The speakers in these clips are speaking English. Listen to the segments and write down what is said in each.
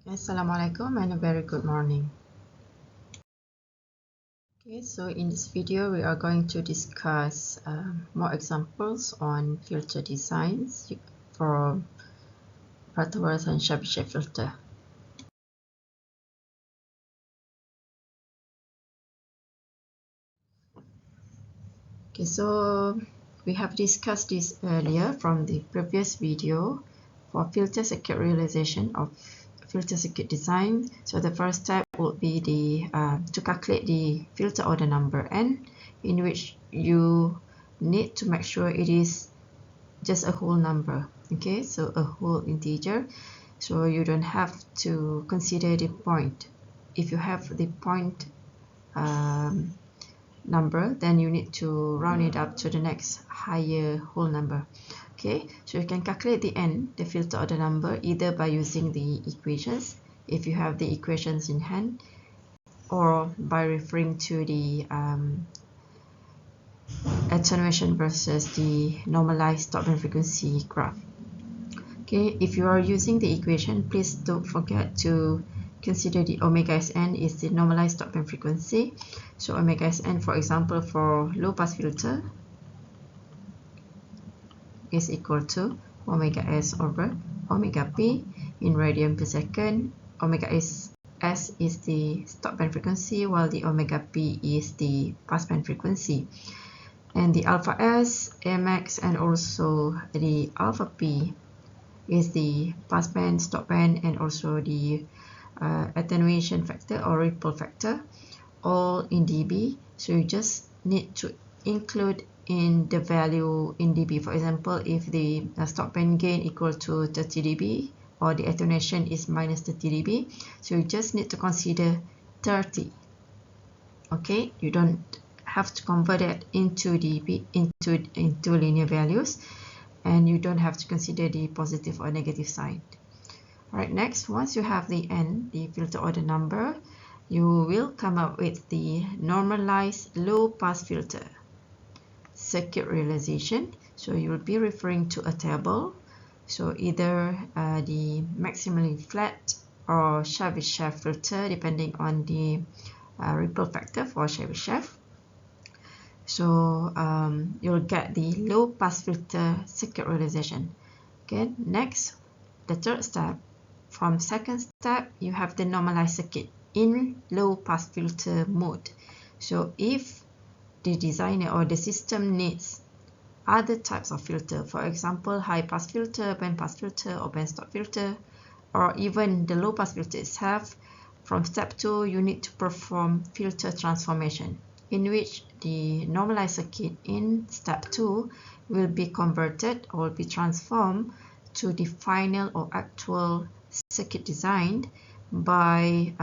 Assalamualaikum and a very good morning. Okay, so in this video we are going to discuss more examples on filter designs for Butterworth and Chebyshev filter. Okay, so we have discussed this earlier from the previous video for filter circuit realization of filter circuit design. So the first step would be to calculate the filter order number n, in which you need to make sure it is just a whole number. Okay, so a whole integer, so you don't have to consider the point. If you have the point number, then you need to round it up to the next higher whole number. Okay, so you can calculate the n, the filter order number, either by using the equations if you have the equations in hand, or by referring to the attenuation versus the normalized stop band frequency graph. Okay, if you are using the equation, please don't forget to consider the omega Sn is the normalized stop band frequency. So omega Sn, for example, for low pass filter is equal to omega S over omega P in radian per second. Omega S is the stop band frequency, while the omega P is the pass band frequency. And the alpha S, Max, and also the alpha P is the pass band, stop band, and also the attenuation factor or ripple factor, all in dB. So you just need to include in the value in dB. For example, if the stop band gain equal to 30 dB or the attenuation is minus 30 dB, so you just need to consider 30. Okay, you don't have to convert it into dB into linear values, and you don't have to consider the positive or negative sign. Alright, next, once you have the n, the filter order number, you will come up with the normalized low pass filter circuit realization. So you will be referring to a table, so either the maximally flat or Chebyshev filter, depending on the ripple factor for Chebyshev. So you'll get the low pass filter circuit realization. Okay, next, the third step. From second step, you have the normalized circuit in low pass filter mode. So if the designer or the system needs other types of filter, for example, high pass filter, band pass filter, or band stop filter, or even the low pass filter itself, from step 2, you need to perform filter transformation, in which the normalized circuit in step 2 will be converted or be transformed to the final or actual circuit designed by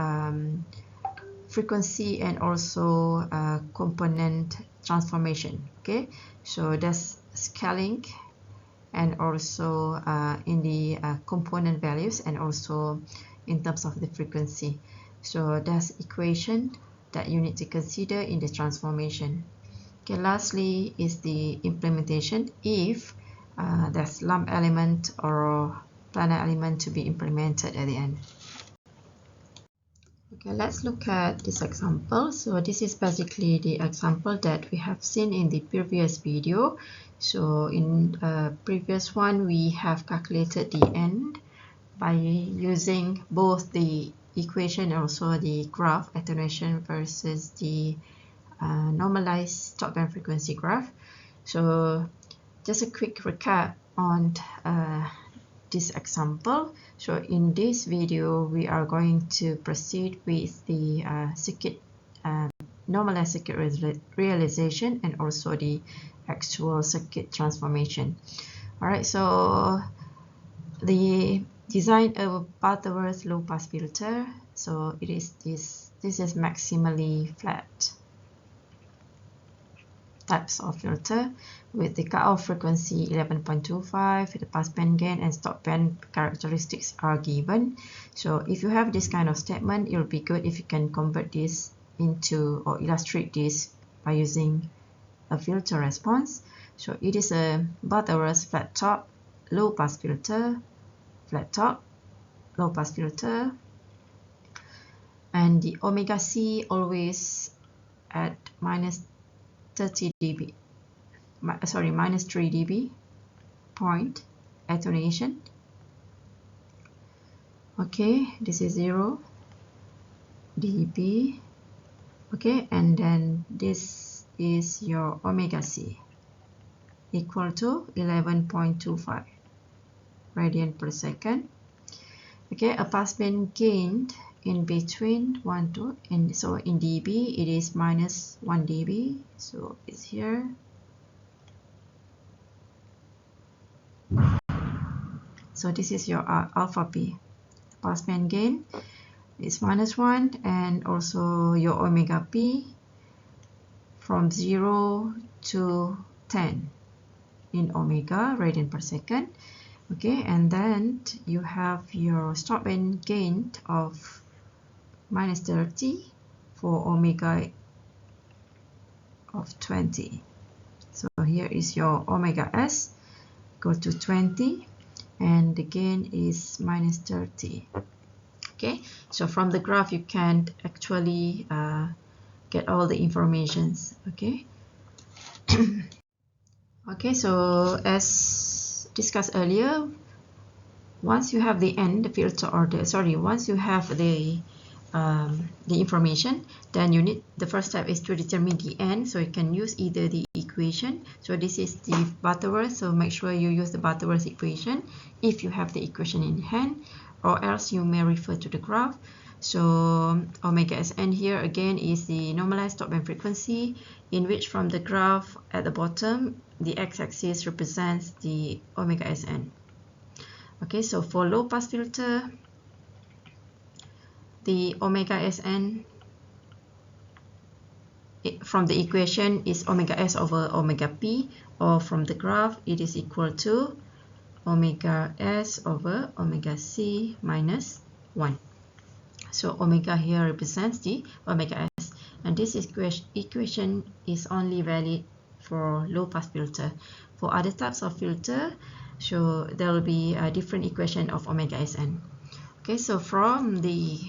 frequency and also component transformation. Okay, so that's scaling and also in the component values and also in terms of the frequency. So that's equation that you need to consider in the transformation. Okay, lastly is the implementation if there's lump element or planar element to be implemented at the end. Okay, let's look at this example. So this is basically the example that we have seen in the previous video. So in previous one, we have calculated the n by using both the equation and also the graph, attenuation versus the normalized stop band frequency graph. So just a quick recap on this example. So in this video, we are going to proceed with the normalized circuit realization and also the actual circuit transformation. Alright, so the design of a Butterworth low pass filter. So it is this is maximally flat types of filter with the cutoff frequency 11.25, the pass band gain and stop band characteristics are given. So if you have this kind of statement, it will be good if you can convert this into or illustrate this by using a filter response. So it is a Butterworth flat top low pass filter, flat top, low pass filter, and the omega C always at minus 30 dB, sorry, minus 3 dB point attenuation. Okay, this is 0 dB. Okay, and then this is your omega C equal to 11.25 radian per second. Okay, a passband gained in between 1 to, and so in dB it is minus 1 dB, so it's here. So this is your alpha P. Passband gain is minus 1, and also your omega P from 0 to 10 in omega radian per second. Okay, and then you have your stopband gain of minus 30 for omega of 20. So here is your omega S go to 20, and the gain is minus 30. Okay, so from the graph you can actually get all the informations. Okay. Okay, so as discussed earlier, once you have the N, the filter order, sorry, once you have the information, then you need, the first step is to determine the N, so you can use either the equation. So this is the Butterworth, so make sure you use the Butterworth equation if you have the equation in hand, or else you may refer to the graph. So omega Sn here again is the normalized stopband frequency, in which from the graph at the bottom, the x-axis represents the omega Sn. Okay, so for low pass filter, the omega Sn from the equation is omega S over omega P, or from the graph it is equal to omega S over omega C minus 1. So omega here represents the omega S, and this equation is only valid for low pass filter. For other types of filter, so there will be a different equation of omega Sn. Okay, so from the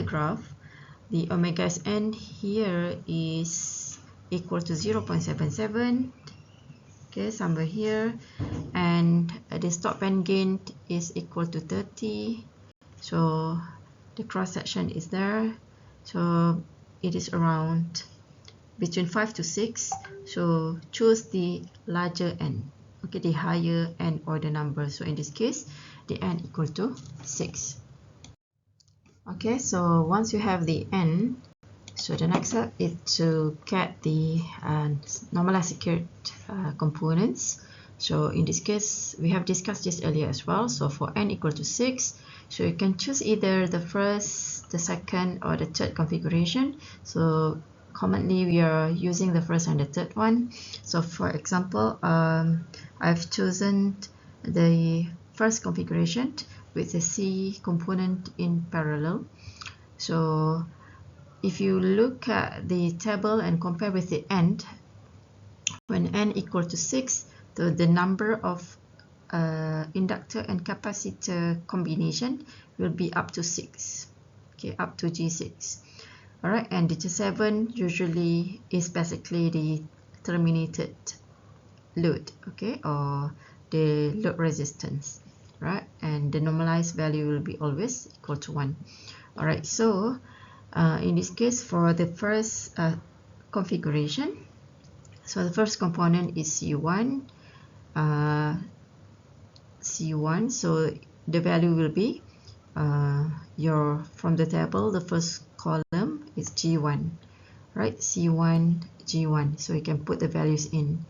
graph, the omega Sn here is equal to 0.77. Okay, somewhere here, and the stopband gain is equal to 30. So the cross section is there, so it is around between 5 to 6. So choose the larger N, okay, the higher N order number. So in this case, the N equal to 6. Okay, so once you have the N, so the next step is to get the normalized secured components. So in this case, we have discussed this earlier as well. So for N equal to 6, so you can choose either the first, the second, or the third configuration. So commonly we are using the first and the third one. So for example, I've chosen the first configuration with the C component in parallel. So if you look at the table and compare with the N, when N equal to 6, the number of inductor and capacitor combination will be up to 6, okay, up to G6. All right, and the G7 usually is basically the terminated load, okay, or the load resistance, right? And the normalized value will be always equal to 1. All right, so in this case, for the first configuration, so the first component is C1, so the value will be from the table, the first column is G1, right? C1, G1, so you can put the values in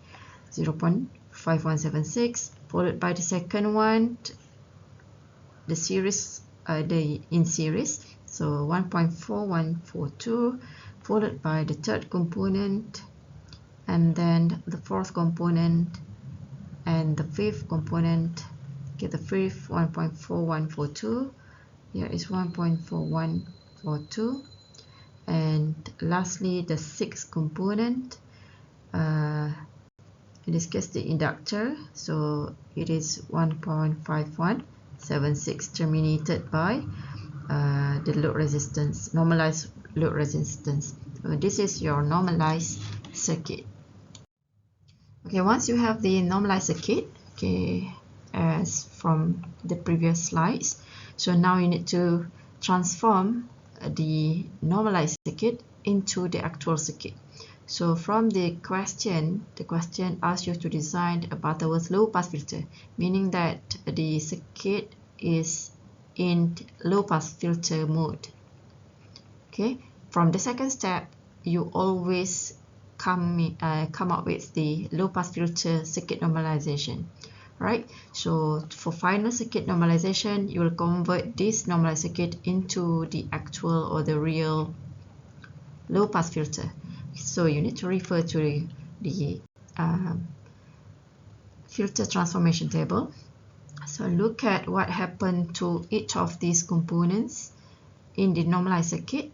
0.5176, followed by the second one, the series, in series, so 1.4142, followed by the third component, and then the fourth component, and the fifth component. Okay, the fifth 1.4142, here is 1.4142, and lastly the sixth component, in this case the inductor, so it is 1.5176 terminated by the load resistance, normalized load resistance. So this is your normalized circuit. Okay, once you have the normalized circuit, okay, as from the previous slides, so now you need to transform the normalized circuit into the actual circuit. So from the question asks you to design a Butterworth low pass filter, meaning that the circuit is in low pass filter mode. Okay, from the second step, you always come up with the low pass filter circuit normalization. Right, so for final circuit normalization, you will convert this normalized circuit into the actual or the real low pass filter. So you need to refer to the filter transformation table. So look at what happened to each of these components in the normalized circuit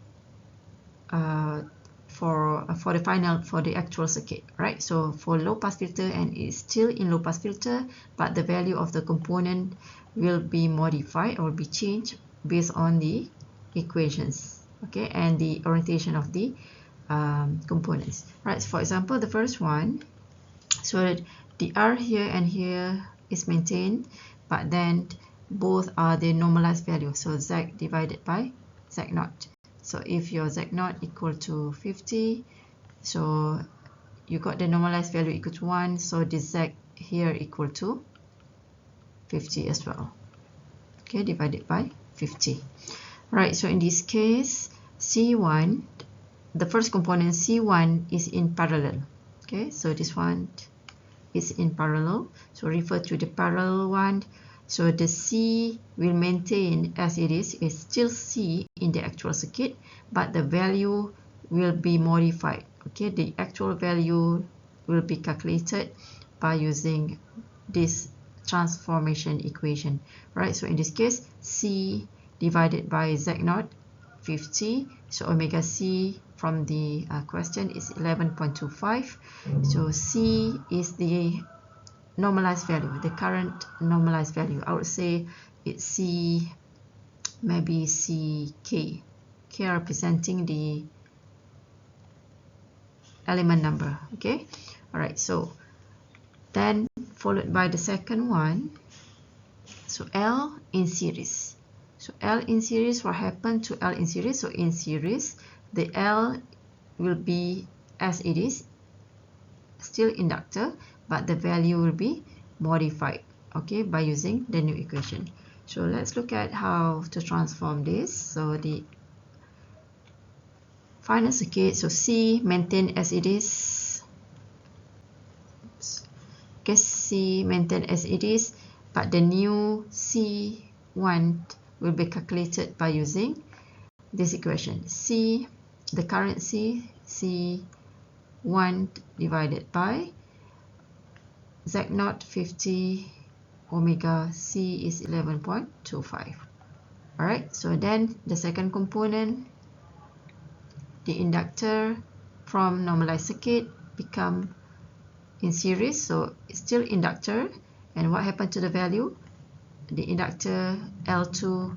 for the actual circuit, right? So for low pass filter, and it's still in low pass filter, but the value of the component will be modified or be changed based on the equations, okay, and the orientation of the components, right? For example, the first one, so the R here and here is maintained, but then both are the normalized value, so Z divided by Z naught. So if your Z naught equal to 50, so you got the normalized value equal to 1, so the Z here equal to 50 as well, okay, divided by 50. Right, so in this case, C1, the first component C1 is in parallel. Okay, so this one is in parallel. So refer to the parallel one. So the C will maintain as it is. It's still C in the actual circuit, but the value will be modified. Okay, the actual value will be calculated by using this transformation equation. Right, so in this case, C divided by Z naught, 50. So omega C from the question is 11.25. So C is the normalized value, the current normalized value. I would say it's C, maybe CK. K representing the element number. Okay, all right. So then followed by the second one. So L in series. So L in series, what happened to L in series? So in series, the L will be as it is, still inductor, but the value will be modified, okay, by using the new equation. So let's look at how to transform this. So the final circuit, so C maintained as it is. Oops. Okay, C maintained as it is, but the new C1 will be calculated by using this equation. C, the current C, C1 divided by Z naught 50, omega C is 11.25. Alright, so then the second component, the inductor from normalized circuit become in series, so it's still inductor. And what happened to the value? The inductor L2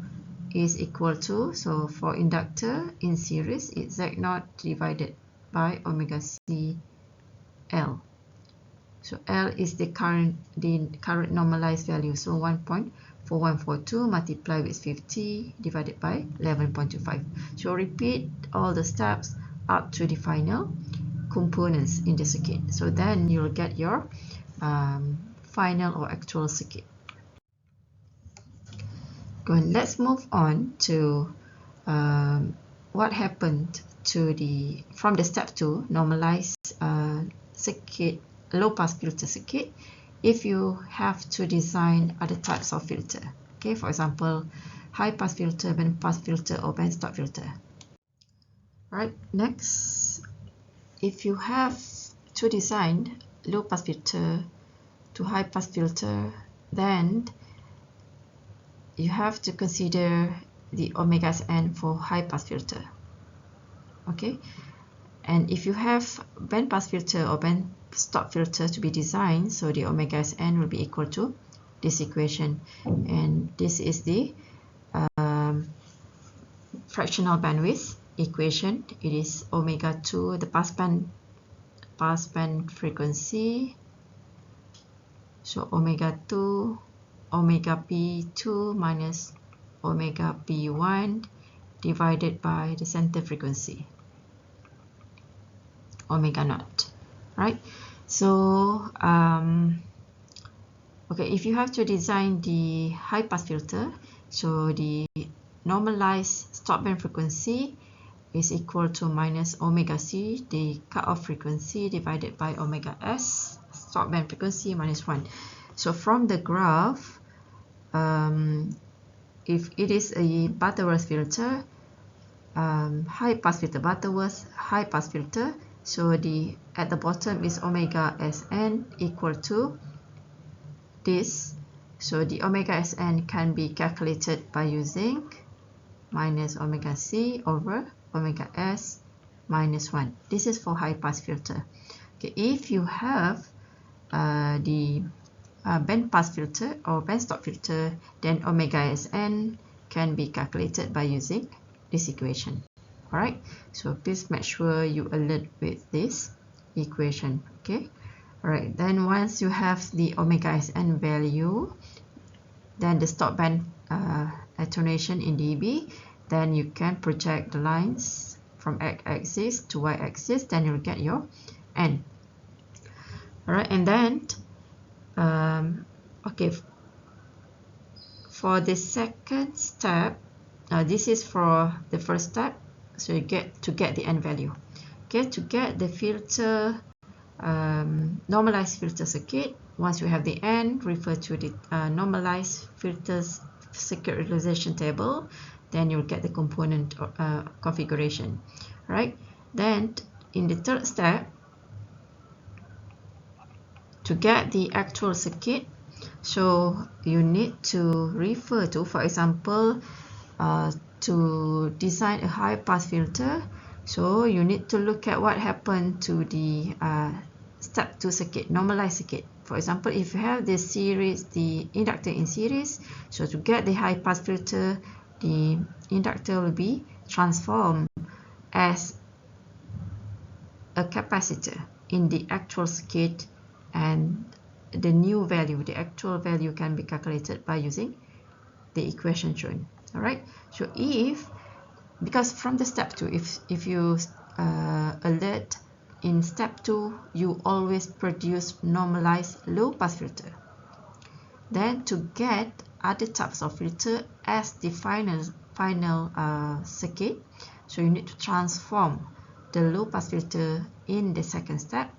is equal to, so for inductor in series, it's Z naught divided by omega C L. So L is the current normalized value, so 1.4142 multiplied with 50 divided by 11.25. So repeat all the steps up to the final components in the circuit. So then you'll get your final or actual circuit. Good. Let's move on to what happened to from the step 2 normalized circuit, low pass filter circuit, if you have to design other types of filter. Okay, for example, high pass filter, band pass filter, or band stop filter. Right, next, if you have to design low pass filter to high pass filter, then you have to consider the omega's n for high pass filter. Okay, and if you have band pass filter or band stop filter to be designed, so the omega's n will be equal to this equation, and this is the fractional bandwidth equation. It is omega 2, the passband frequency. So omega 2, omega p2 minus omega p1 divided by the center frequency, omega naught, right? So okay, if you have to design the high pass filter, so the normalized stop band frequency is equal to minus omega c, the cutoff frequency, divided by omega s, stop band frequency, minus 1. So from the graph, if it is a Butterworth filter, high pass filter, Butterworth high pass filter, so at the bottom is omega Sn equal to this. So the omega Sn can be calculated by using minus omega c over omega s minus 1. This is for high pass filter. Okay, if you have the band pass filter or band stop filter, then omega Sn can be calculated by using this equation. Alright, so please make sure you alert with this equation. Okay, alright, then once you have the omega Sn value, then the stop band attenuation in dB, then you can project the lines from x-axis to y-axis, then you'll get your n. Alright, and then okay, for the second step, this is for the first step, so you get the n value. Okay, to get the filter normalized filter circuit, once you have the n, refer to the normalized filters circuit realization table, then you'll get the component configuration, right? Then in the third step, to get the actual circuit, so you need to refer to, for example, to design a high pass filter, so you need to look at what happened to the step 2 circuit, normalized circuit. For example, if you have the series, the inductor in series, so to get the high pass filter, the inductor will be transformed as a capacitor in the actual circuit, and the new value, the actual value, can be calculated by using the equation shown. Alright, so because from the step 2, if you alert in step 2, you always produce normalized low pass filter. Then to get other types of filter as the final circuit, so you need to transform the low pass filter in the second step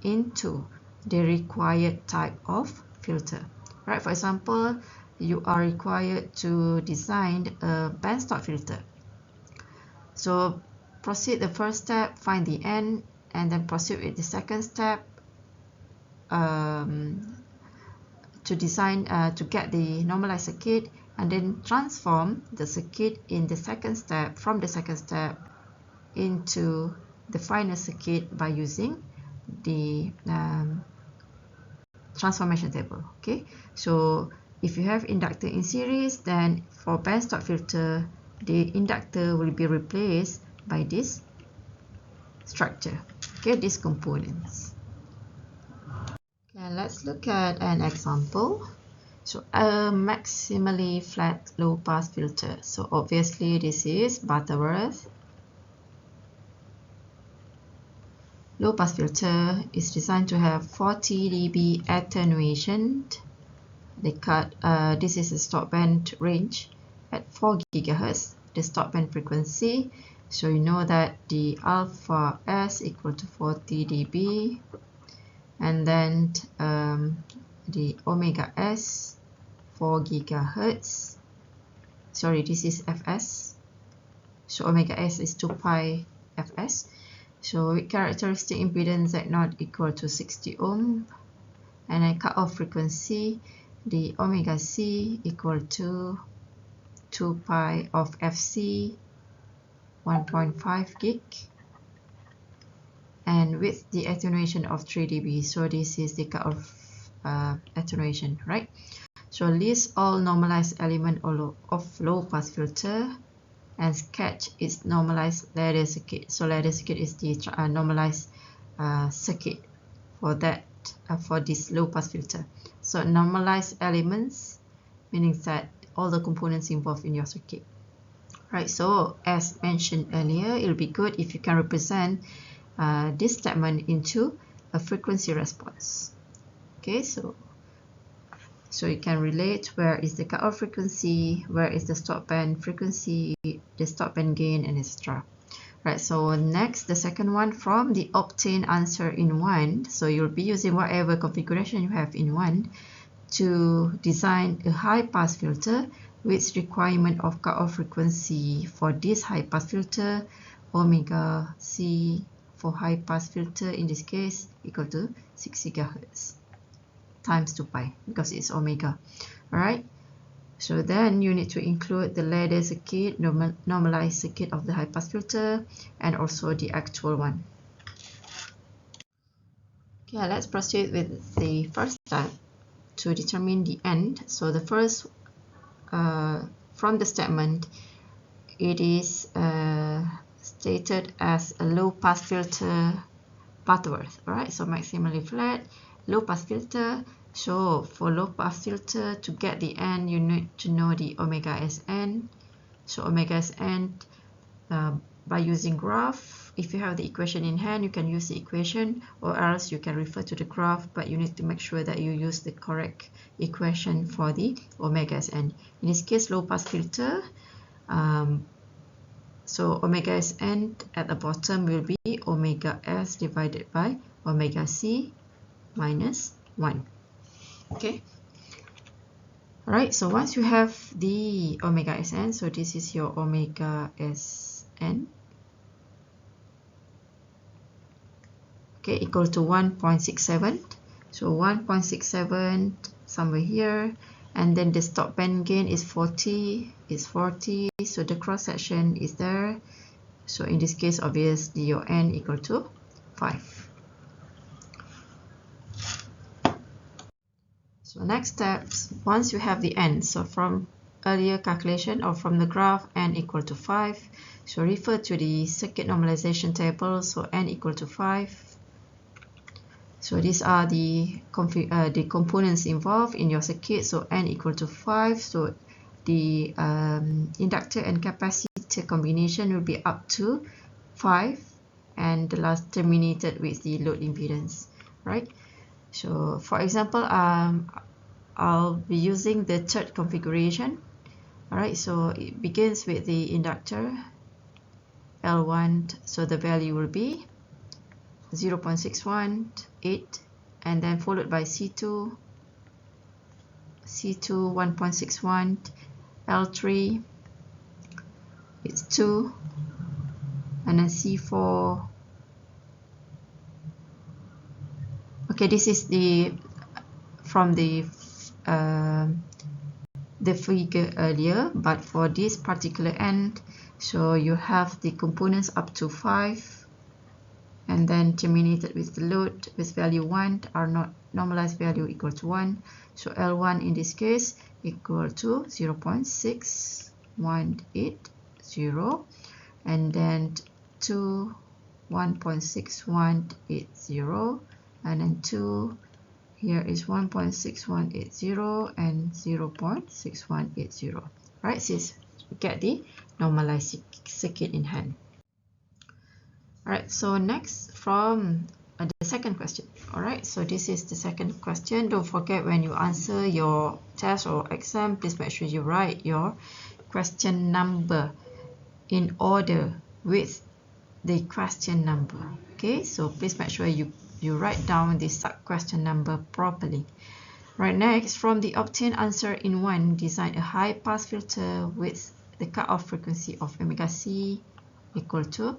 into the required type of filter. Right, for example, you are required to design a band stop filter. So proceed the first step, find the n, and then proceed with the second step to design to get the normalized circuit, and then transform the circuit in the second step, from the second step into the final circuit by using the transformation table. Okay, so if you have inductor in series, then for band stop filter, the inductor will be replaced by this structure, okay, these components. Okay, let's look at an example. So a maximally flat low pass filter. So obviously this is Butterworth. Low pass filter is designed to have 40 dB attenuation. This is a stop band range at 4 GHz, the stop band frequency. So you know that the alpha s equal to 40 dB, and then the omega s 4 GHz. Sorry, this is fs. So omega s is 2 pi fs. So with characteristic impedance Z0 equal to 60 ohm, and a cutoff frequency, the omega c equal to 2 pi of fc 1.5 gig, and with the attenuation of 3 dB. So this is the cutoff attenuation, right? So list all normalized element of low pass filter and sketch its normalized ladder circuit. So ladder circuit is the normalized circuit for that for this low pass filter. So normalized elements meaning that all the components involved in your circuit. Right, so as mentioned earlier, it will be good if you can represent this statement into a frequency response. Okay, so you can relate where is the cutoff frequency, where is the stop band frequency, the stop band gain, and etc. Right, so next, the second one, from the obtained answer in 1. So you'll be using whatever configuration you have in 1 to design a high pass filter with requirement of cutoff frequency for this high pass filter, omega C for high pass filter in this case equal to 6 GHz times 2 pi because it's omega. Alright, so then you need to include the ladder circuit, normalized circuit of the high pass filter, and also the actual one. Okay, let's proceed with the first step to determine the end. So the first, from the statement, it is stated as a low pass filter Butterworth. Alright, so maximally flat, low pass filter. So for low pass filter, to get the end, you need to know the omega Sn. So omega Sn by using graph. If you have the equation in hand, you can use the equation, or else you can refer to the graph, but you need to make sure that you use the correct equation for the omega Sn. In this case, low pass filter, so omega Sn at the bottom will be omega S divided by omega C minus 1. Okay. Alright, so once you have the omega Sn, so this is your omega Sn, okay, equal to 1.67. So 1.67 somewhere here, and then the stop band gain is 40, so the cross section is there. So in this case, obviously your n equal to 5. So next steps, once you have the n, so from earlier calculation or from the graph, n equal to 5. So refer to the circuit normalization table, so n equal to 5. So these are the components involved in your circuit, so n equal to 5. So the inductor and capacitor combination will be up to 5, and the last terminated with the load impedance, right? So for example, I'll be using the third configuration. Alright, so it begins with the inductor L1, so the value will be 0.618, and then followed by C2 1.61, L3 it's 2, and then C4. Okay, this is the from the figure earlier, but for this particular end, so you have the components up to 5, and then terminated with the load with value 1, are not normalized value equal to 1. So L1 in this case equal to 0.6180, and then 2 1.6180, and then 2 here is 1.6180 and 0.6180. Right, since we get the normalized circuit in hand. Alright, so next from the second question. Alright, so this is the second question. Don't forget, when you answer your test or exam, please make sure you write your question number in order with the question number. Okay, so please make sure you write down the sub-question number properly. Right, next, from the obtained answer in 1, design a high-pass filter with the cutoff frequency of omega C equal to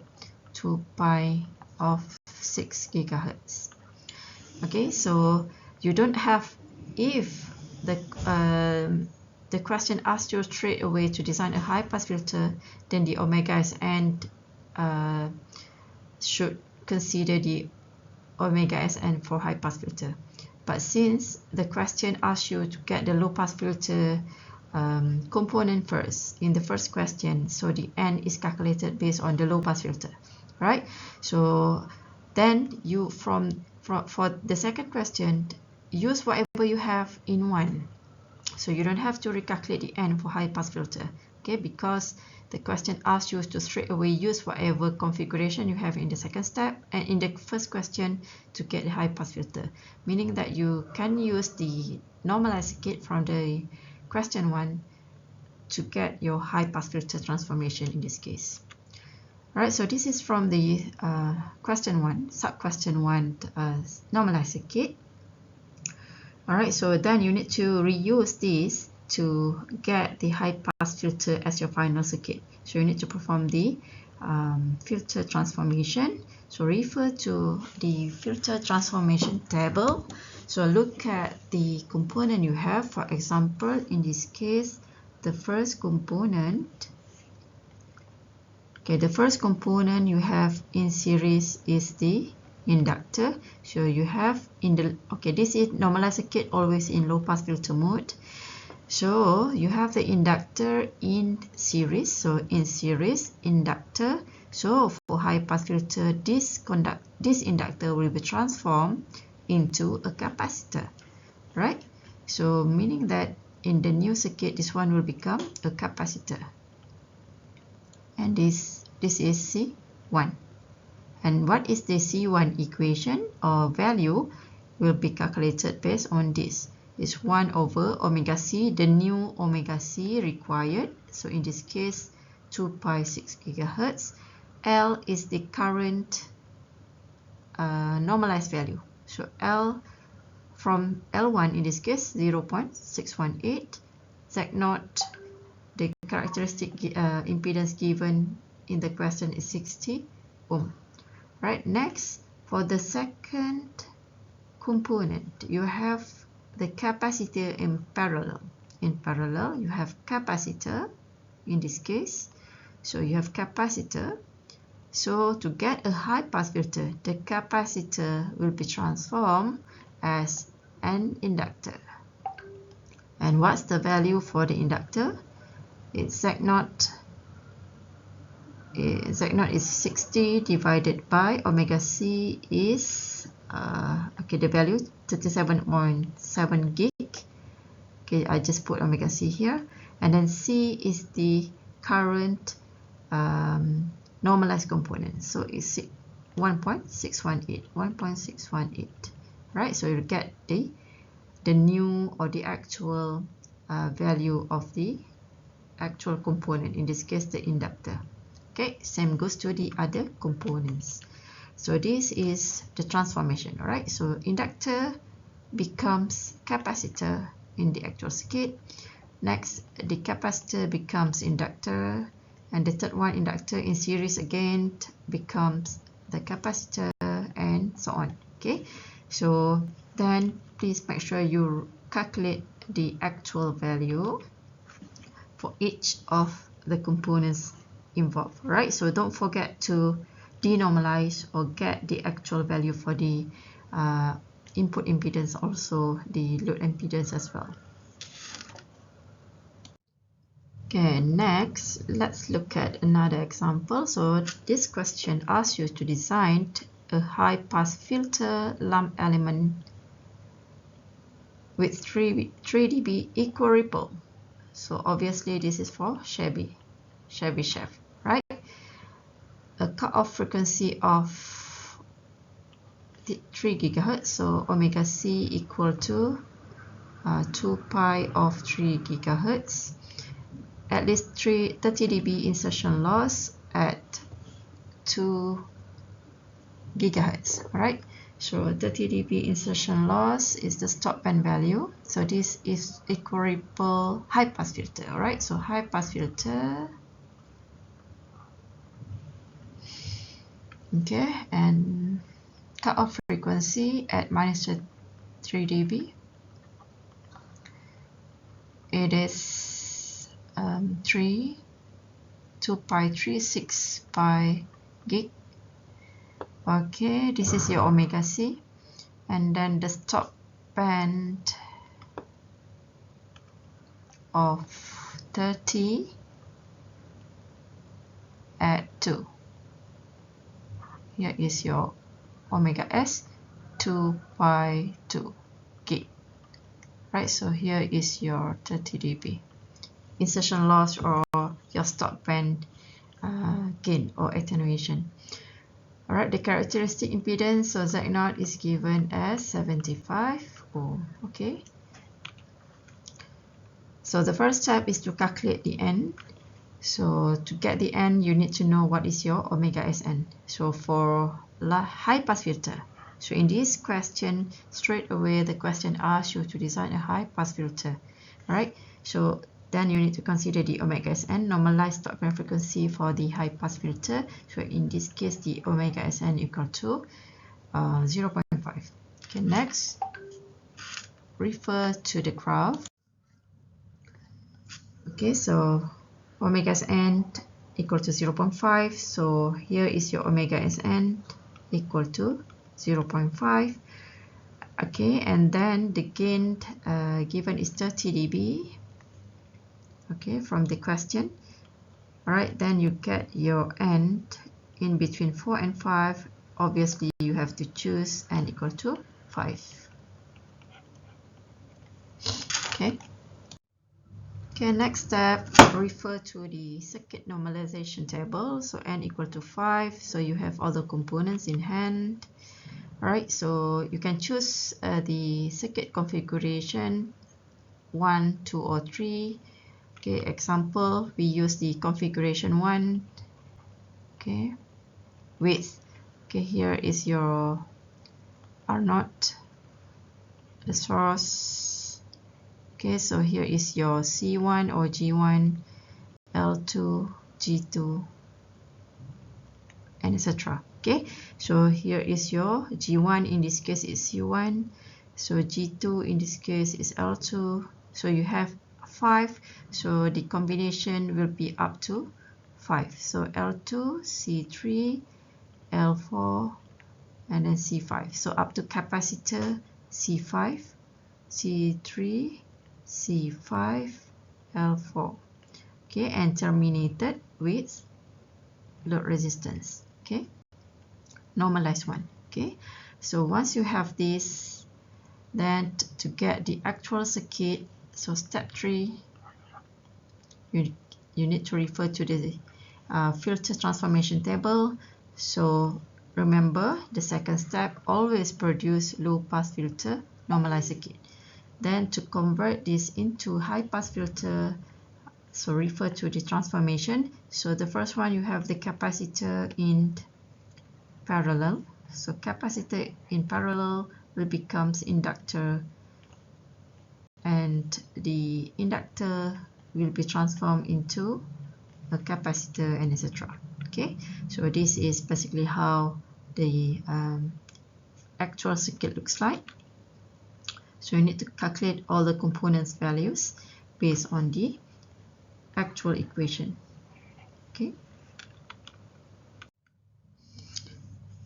2 pi of 6 GHz. Okay, so you don't have, if the question asks you straight away to design a high-pass filter, then the omega Sn should consider the omega Sn for high pass filter. But since the question asks you to get the low pass filter component first in the first question. So the N is calculated based on the low pass filter, right? So then you for the second question, use whatever you have in one. So you don't have to recalculate the N for high pass filter, okay? Because the question asks you to straight away use whatever configuration you have in the second step and in the first question to get the high pass filter, meaning that you can use the normalized circuit from the question 1 to get your high pass filter transformation in this case. Alright, so this is from the question 1, sub question 1 normalized circuit. Alright, so then you need to reuse this to get the high pass filter as your final circuit. So you need to perform the filter transformation. So refer to the filter transformation table. So look at the component you have. For example, in this case, the first component. Okay, the first component you have in series is the inductor. So you have in the, okay, this is normalized circuit always in low pass filter mode. So you have the inductor in series. So in series inductor. So for high pass filter, this inductor will be transformed into a capacitor, right? So meaning that in the new circuit, this one will become a capacitor. And this is C1. And what is the C1 equation or value will be calculated based on this. It's 1 over omega C, the new omega C required. So in this case, 2 pi 6 gigahertz. L is the current normalized value. So L from L1 in this case, 0.618. Z0, the characteristic impedance given in the question is 60 ohm. Right, next, for the second component, you have the capacitor in parallel. In parallel, you have capacitor in this case. So you have capacitor. So to get a high pass filter, the capacitor will be transformed as an inductor. And what's the value for the inductor? It's Z0. Z0 is 60 divided by omega C is okay, the value 37.7 gig. Okay, I just put omega C here, and then C is the current normalized component. So it's 1.618, right? So you get the new or the actual value of the actual component, in this case the inductor. Okay, same goes to the other components. So this is the transformation, all right? So inductor becomes capacitor in the actual circuit. Next, the capacitor becomes inductor, and the third one, inductor in series again, becomes the capacitor, and so on. Okay, so then please make sure you calculate the actual value for each of the components involved, right? So don't forget to denormalize or get the actual value for the input impedance, also the load impedance as well. Okay, next, let's look at another example. So this question asks you to design a high pass filter lump element with 3 dB equal ripple. So obviously this is for Chevy Chef, right? A cutoff frequency of 3 gigahertz. So omega C equal to 2 pi of 3 gigahertz. At least 30 dB insertion loss at 2 gigahertz, right? So 30 dB insertion loss is the stop band value. So this is equal ripple high pass filter, all right? So high pass filter. Okay, and cutoff frequency at minus 3 dB. It is 2 pi 6 pi gig. Okay, this is your omega C, and then the stop band of 30 at 2. Here is your omega s 2 by 2 gig. Right, so here is your 30 dB. Insertion loss or your stop band gain or attenuation. Alright, the characteristic impedance, so Z0 is given as 75 ohm. Okay. So the first step is to calculate the N. So to get the N, you need to know what is your omega Sn. So for high pass filter, so in this question, straight away the question asks you to design a high pass filter. Alright, so then you need to consider the omega Sn, normalized stop band frequency for the high pass filter. So in this case, the omega Sn equal to 0.5. Okay, next, refer to the graph. Okay, so omega Sn equal to 0.5. So here is your omega Sn equal to 0.5. Okay, and then the gain given is 30 dB. Okay, from the question. Alright, then you get your N in between 4 and 5. Obviously, you have to choose N equal to 5. Okay. Okay, next step, refer to the circuit normalization table. So N equal to 5. So you have all the components in hand. Alright, so you can choose the circuit configuration 1, 2, or 3. Okay, example, we use the configuration 1. Okay, width. Okay, here is your R0, the source. Okay, so here is your C1 or G1, L2, G2, and etc. Okay, so here is your G1, in this case is C1, so G2 in this case is L2. So you have 5, so the combination will be up to 5. So L2, C3, L4, and then C5. So up to capacitor C5, C3, C5, L4. Okay, and terminated with load resistance. Okay, normalized one. Okay, so once you have this, then to get the actual circuit, so step 3, you need to refer to the filter transformation table. So remember, the second step, always produce low pass filter normalized circuit. Then to convert this into high pass filter, so refer to the transformation. So the first one, you have the capacitor in parallel. So capacitor in parallel will becomes inductor, and the inductor will be transformed into a capacitor, and etc. Okay, so this is basically how the actual circuit looks like. So you need to calculate all the components values based on the actual equation. Okay,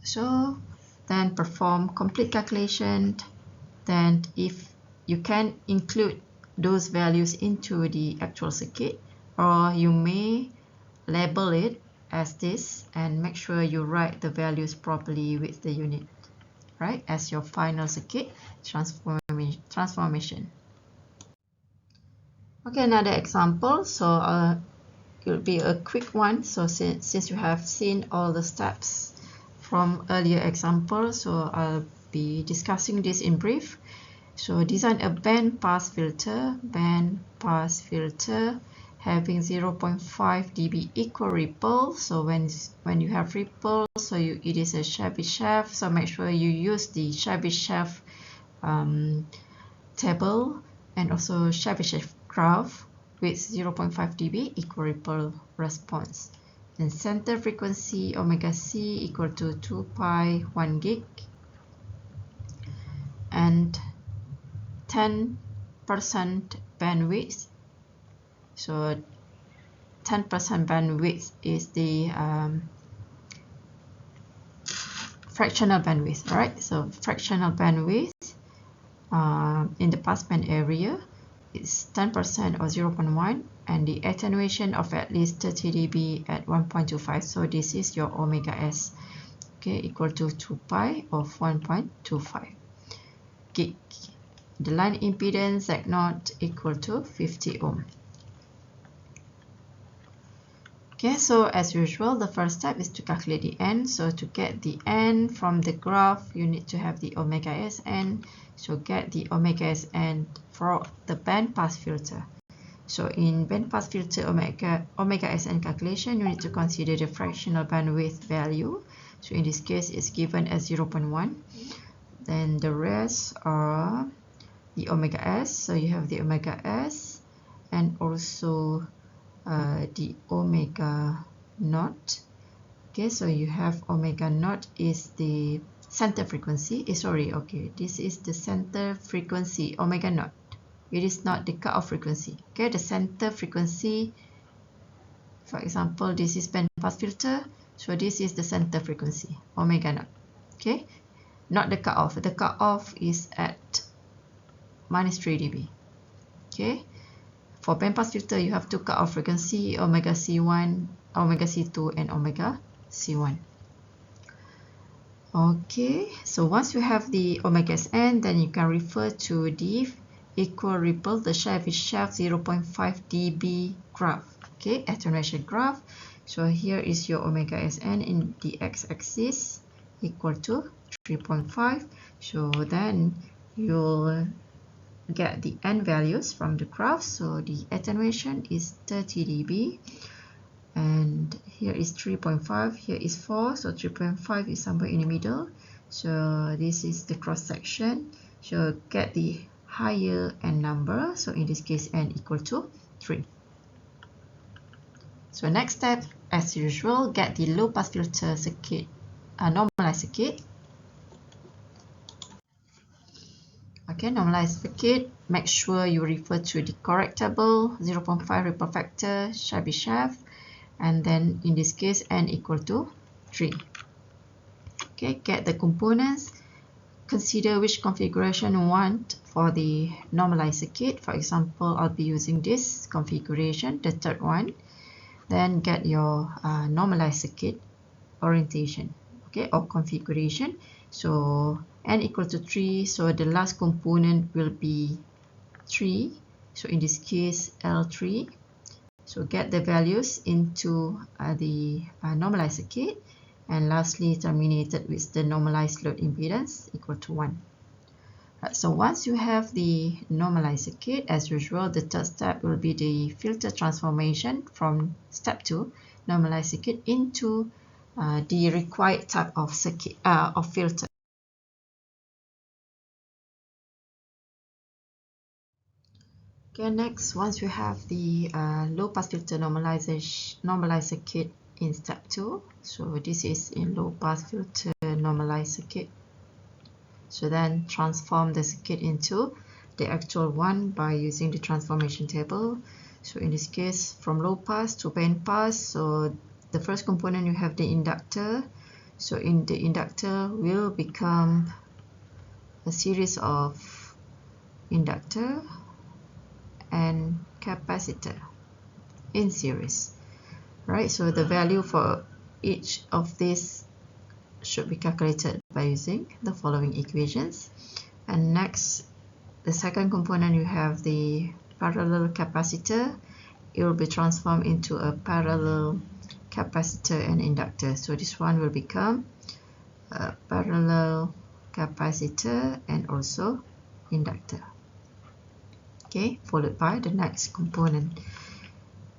so then perform complete calculation. Then if you can include those values into the actual circuit, or you may label it as this and make sure you write the values properly with the unit, right, as your final circuit transformation. Okay, another example. So it will be a quick one. So since you have seen all the steps from earlier example, so I'll be discussing this in brief. So design a band pass filter having 0.5 dB equal ripple. So when you have ripple, so it is a Chebyshev. So make sure you use the Chebyshev table and also Chebyshev graph with 0.5 dB equal ripple response. Then center frequency omega c equal to 2 pi 1 gig, and 10% bandwidth. So 10% bandwidth is the fractional bandwidth, right? So fractional bandwidth in the passband area. is 10% or 0.1, and the attenuation of at least 30 dB at 1.25. So this is your omega s, okay, equal to 2 pi of 1.25. Okay. The line impedance Z0 equal to 50 ohm. Okay, so as usual, the first step is to calculate the n. So to get the n from the graph, you need to have the omega Sn. So get the omega Sn for the band pass filter. So in band pass filter omega Sn calculation, you need to consider the fractional bandwidth value. So in this case, it's given as 0.1. Then the rest are the omega s. So you have the omega s and also the omega naught. Okay, so you have omega naught is the center frequency. This is the center frequency, omega naught. It is not the cutoff frequency. Okay, the center frequency, for example, this is band pass filter. So this is the center frequency, omega naught. Okay, not the cutoff. The cutoff is at minus 3 dB. Okay. For band pass filter, you have two cutoff frequency, omega C1, omega C2, and omega C1. Okay, so once you have the omega Sn, then you can refer to the equal ripple, the shaft 0.5 dB graph. Okay, attenuation graph. So here is your omega Sn in the x-axis equal to 3.5. So then you'll get the n values from the graph. So the attenuation is 30 dB, and here is 3.5, here is 4, so 3.5 is somewhere in the middle. So this is the cross section. So get the higher n number, so in this case n equal to 3. So next step, as usual, get the low pass filter circuit, normalized circuit. Okay, normalized circuit, make sure you refer to the correct table, 0.5 ripple factor, Shabby shaft, and then in this case n equal to 3. Okay, get the components, consider which configuration you want for the normalized circuit. For example, I'll be using this configuration, the third one. Then get your normalized circuit orientation, okay, or configuration. So n equal to 3, so the last component will be 3. So in this case, L3. So get the values into the normalized circuit, and lastly terminated with the normalized load impedance equal to 1. Right, so once you have the normalized circuit, as usual, the third step will be the filter transformation from step 2, normalized circuit, into the required type of circuit of filter. Okay, next, once you have the low pass filter normalized circuit in step 2, so this is in low pass filter normalized circuit. So then transform the circuit into the actual one by using the transformation table. So in this case, from low pass to band pass, so the first component you have the inductor. So in the inductor will become a series of inductor and capacitor in series, right? So the value for each of these should be calculated by using the following equations. And next, the second component, you have the parallel capacitor. It will be transformed into a parallel capacitor and inductor. So this one will become a parallel capacitor and also inductor. Okay, followed by the next component.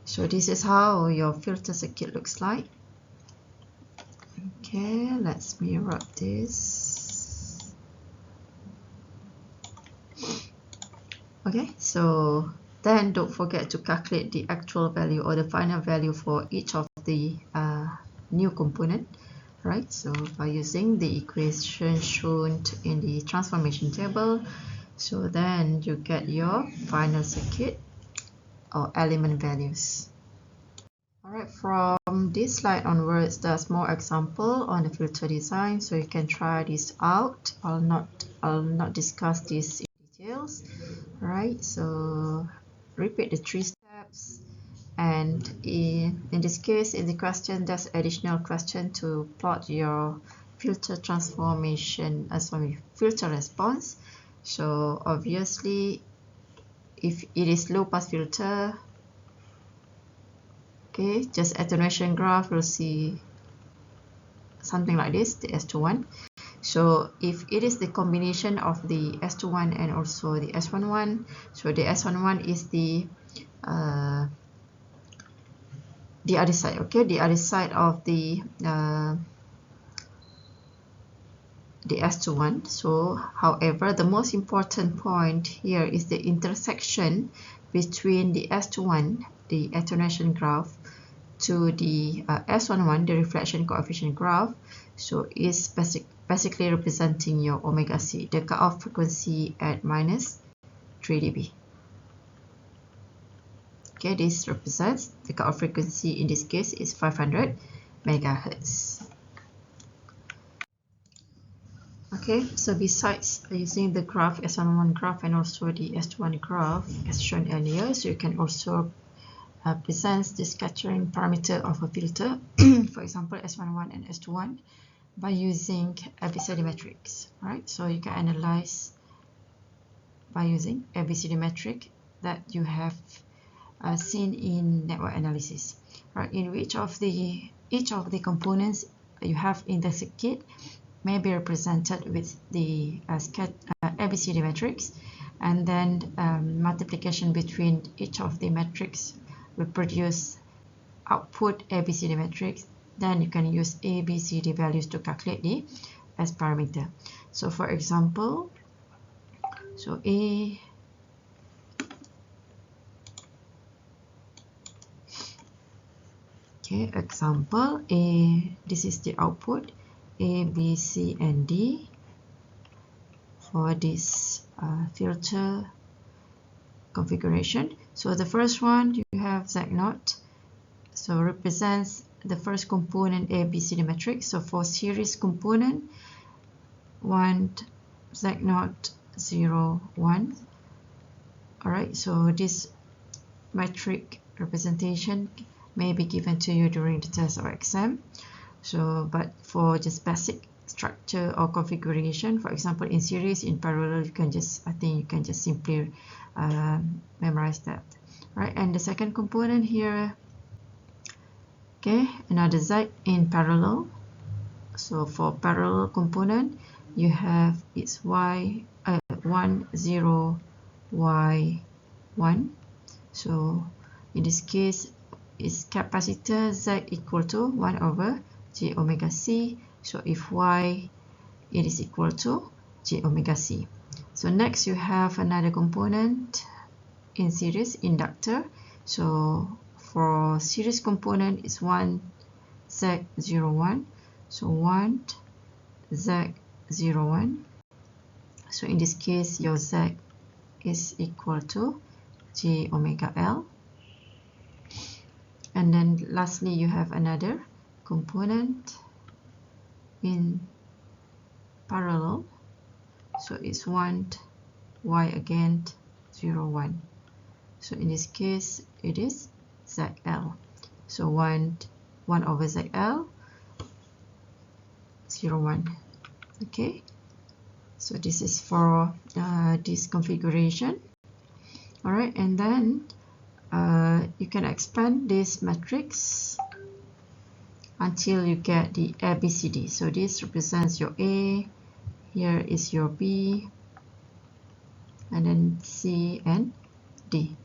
So this is how your filter circuit looks like. Okay, let's mirror this. Okay, so then don't forget to calculate the actual value or the final value for each of the new component, right? So by using the equation shown in the transformation table, so then you get your final circuit or element values. Alright, from this slide onwards, there's more example on the filter design, so you can try this out. I'll not discuss this in detail. details. Alright, so repeat the 3 steps, and in this case, in the question, there's additional question to plot your filter transformation as well as filter response. So obviously, if it is low pass filter, okay, just attenuation graph, we'll see something like this, the S21. So if it is the combination of the S21 and also the S11, so the S11 is the other side, okay, the other side of the S21. So however, the most important point here is the intersection between the S21, the attenuation graph, to the S11, the reflection coefficient graph. So it's basically representing your omega c, the cutoff frequency at minus 3 dB. Okay, this represents the cutoff frequency in this case is 500 megahertz. Okay, so besides using the graph S11 graph and also the S21 graph as shown earlier, so you can also present the scattering parameter of a filter, for example S11 and S21, by using ABCD matrix. Right, so you can analyze by using ABCD matrix that you have seen in network analysis. Right, in which of the each of the components you have in the circuit may be represented with the ABCD matrix, and then multiplication between each of the matrix will produce output ABCD matrix. Then you can use ABCD values to calculate the S parameter. So for example, so okay, example A, this is the output A, B, C, and D for this filter configuration. So the first one, you have Z0, so represents the first component ABCD matrix. So for series component, 1, Z0, 0, 1. Alright, so this matrix representation may be given to you during the test or exam. So, but for just basic structure or configuration, for example, in series, in parallel, you can just, I think you can just simply memorize that. Right, and the second component here, okay, another Z in parallel. So for parallel component, you have its Y 1, 0, Y 1. So in this case, its capacitor Z equal to 1 over J omega C. So if Y, it is equal to J omega C. So next you have another component in series, inductor. So for series component is 1 Z01. So 1 Z01. So in this case, your Z is equal to J omega L. And then lastly, you have another component in parallel. So it's 1 Y again 0, 1. So in this case, it is ZL. So 1 over ZL 0, 1. Okay. So this is for this configuration. All right, and then you can expand this matrix until you get the ABCD. So this represents your A, here is your B, and then C and D.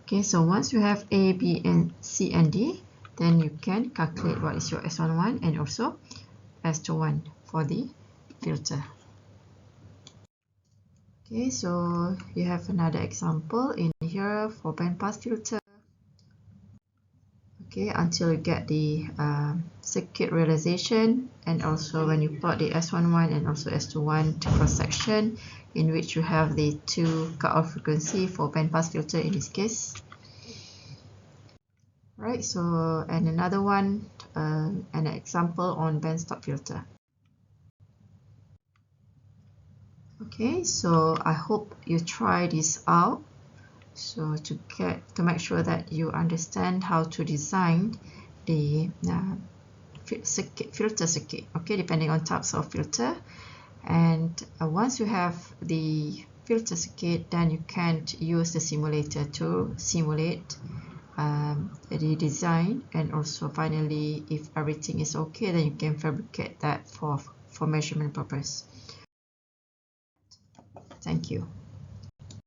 Okay, so once you have A, B, and C and D, then you can calculate what is your S11 and also S21 for the filter. Okay, so you have another example in here for bandpass filter. Okay, until you get the circuit realization, and also when you plot the S11 and also S21 cross section, in which you have the two cutoff frequency for bandpass filter in this case. Right, so and another one, an example on bandstop filter. Okay, so I hope you try this out. So to make sure that you understand how to design the filter circuit, okay, depending on types of filter. And once you have the filter circuit, then you can use the simulator to simulate the design, and also finally, if everything is okay, then you can fabricate that for measurement purpose. Thank you.